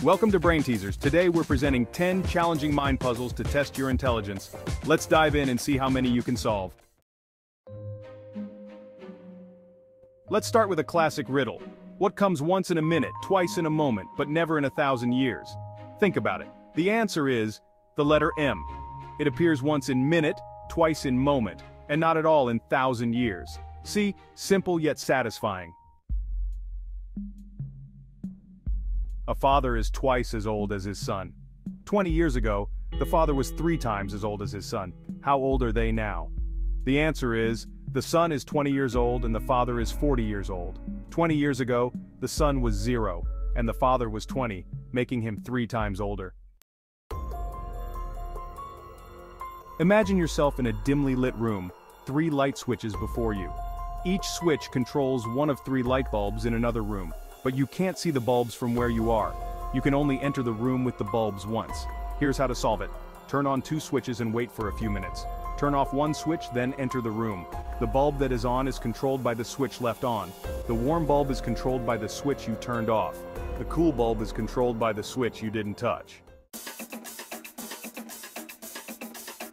Welcome to Brain Teasers. Today we're presenting 10 challenging mind puzzles to test your intelligence. Let's dive in and see how many you can solve. Let's start with a classic riddle. What comes once in a minute, twice in a moment, but never in 1,000 years? Think about it. The answer is the letter M. It appears once in minute, twice in moment, and not at all in 1,000 years. See, simple yet satisfying. A father is twice as old as his son. 20 years ago, the father was 3 times as old as his son. How old are they now? The answer is, the son is 20 years old and the father is 40 years old. 20 years ago, the son was 0, and the father was 20, making him 3 times older. Imagine yourself in a dimly lit room, 3 light switches before you. Each switch controls one of 3 light bulbs in another room. But you can't see the bulbs from where you are. You can only enter the room with the bulbs once. Here's how to solve it. Turn on 2 switches and wait for a few minutes. Turn off 1 switch, then enter the room. The bulb that is on is controlled by the switch left on. The warm bulb is controlled by the switch you turned off. The cool bulb is controlled by the switch you didn't touch.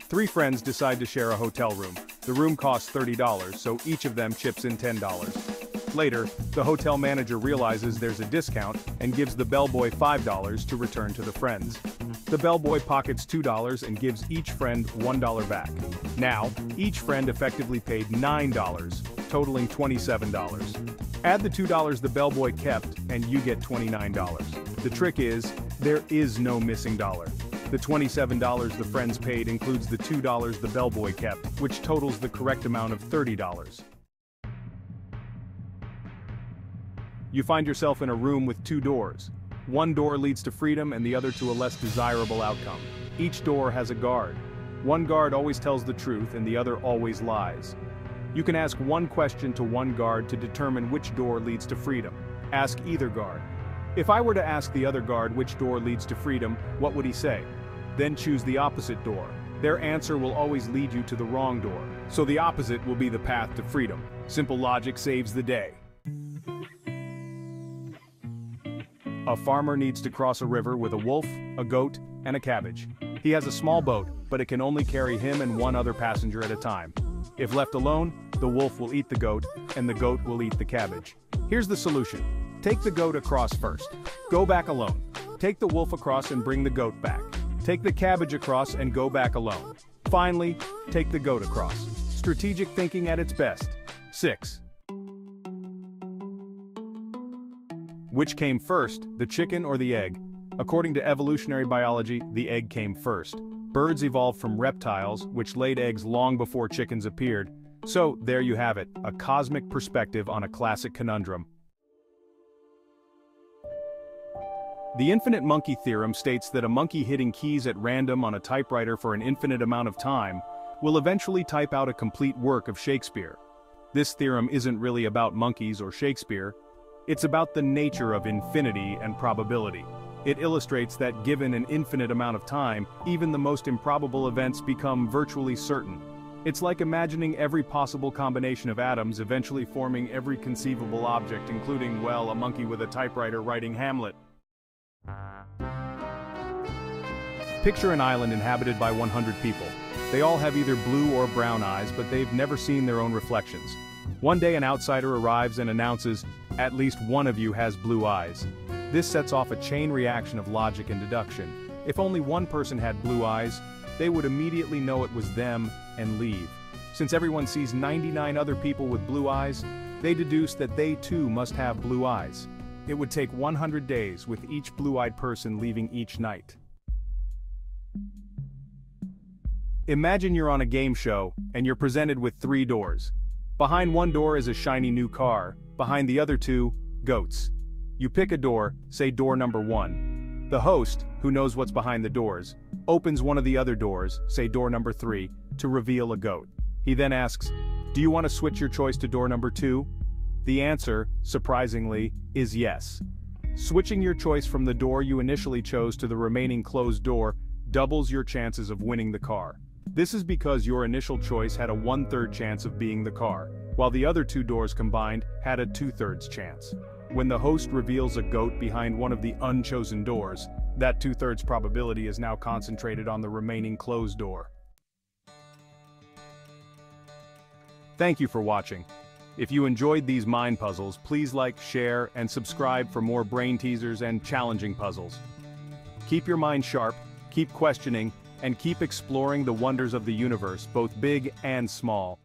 3 friends decide to share a hotel room. The room costs $30, so each of them chips in $10. Later, the hotel manager realizes there's a discount and gives the bellboy $5 to return to the friends. The bellboy pockets $2 and gives each friend $1 back. Now, each friend effectively paid $9, totaling $27. Add the $2 the bellboy kept, and you get $29. The trick is, there is no missing dollar. The $27 the friends paid includes the $2 the bellboy kept, which totals the correct amount of $30. You find yourself in a room with 2 doors. One door leads to freedom and the other to a less desirable outcome. Each door has a guard. One guard always tells the truth and the other always lies. You can ask one question to one guard to determine which door leads to freedom. Ask either guard. If I were to ask the other guard which door leads to freedom, what would he say? Then choose the opposite door. Their answer will always lead you to the wrong door, so the opposite will be the path to freedom. Simple logic saves the day. A farmer needs to cross a river with a wolf, a goat, and a cabbage. He has a small boat, but it can only carry him and 1 other passenger at a time. If left alone, the wolf will eat the goat, and the goat will eat the cabbage. Here's the solution. Take the goat across first. Go back alone. Take the wolf across and bring the goat back. Take the cabbage across and go back alone. Finally, take the goat across. Strategic thinking at its best. 6. Which came first, the chicken or the egg? According to evolutionary biology, the egg came first. Birds evolved from reptiles, which laid eggs long before chickens appeared. So, there you have it, a cosmic perspective on a classic conundrum. The Infinite Monkey Theorem states that a monkey hitting keys at random on a typewriter for an infinite amount of time will eventually type out a complete work of Shakespeare. This theorem isn't really about monkeys or Shakespeare. It's about the nature of infinity and probability. It illustrates that given an infinite amount of time, even the most improbable events become virtually certain. It's like imagining every possible combination of atoms eventually forming every conceivable object, including, well, a monkey with a typewriter writing Hamlet. Picture an island inhabited by 100 people. They all have either blue or brown eyes, but they've never seen their own reflections. One day an outsider arrives and announces, "At least one of you has blue eyes." This sets off a chain reaction of logic and deduction. If only one person had blue eyes, they would immediately know it was them and leave. Since everyone sees 99 other people with blue eyes, they deduce that they too must have blue eyes. It would take 100 days with each blue-eyed person leaving each night. Imagine you're on a game show, and you're presented with 3 doors. Behind one door is a shiny new car, behind the other 2, goats. You pick a door, say door number 1. The host, who knows what's behind the doors, opens one of the other doors, say door number 3, to reveal a goat. He then asks, "Do you want to switch your choice to door number 2? The answer, surprisingly, is yes. Switching your choice from the door you initially chose to the remaining closed door doubles your chances of winning the car. This is because your initial choice had a 1/3 chance of being the car, while the other 2 doors combined had a 2/3 chance. When the host reveals a goat behind one of the unchosen doors, that 2/3 probability is now concentrated on the remaining closed door. Thank you for watching. If you enjoyed these mind puzzles, please like, share, and subscribe for more brain teasers and challenging puzzles. Keep your mind sharp, keep questioning, and keep exploring the wonders of the universe, both big and small.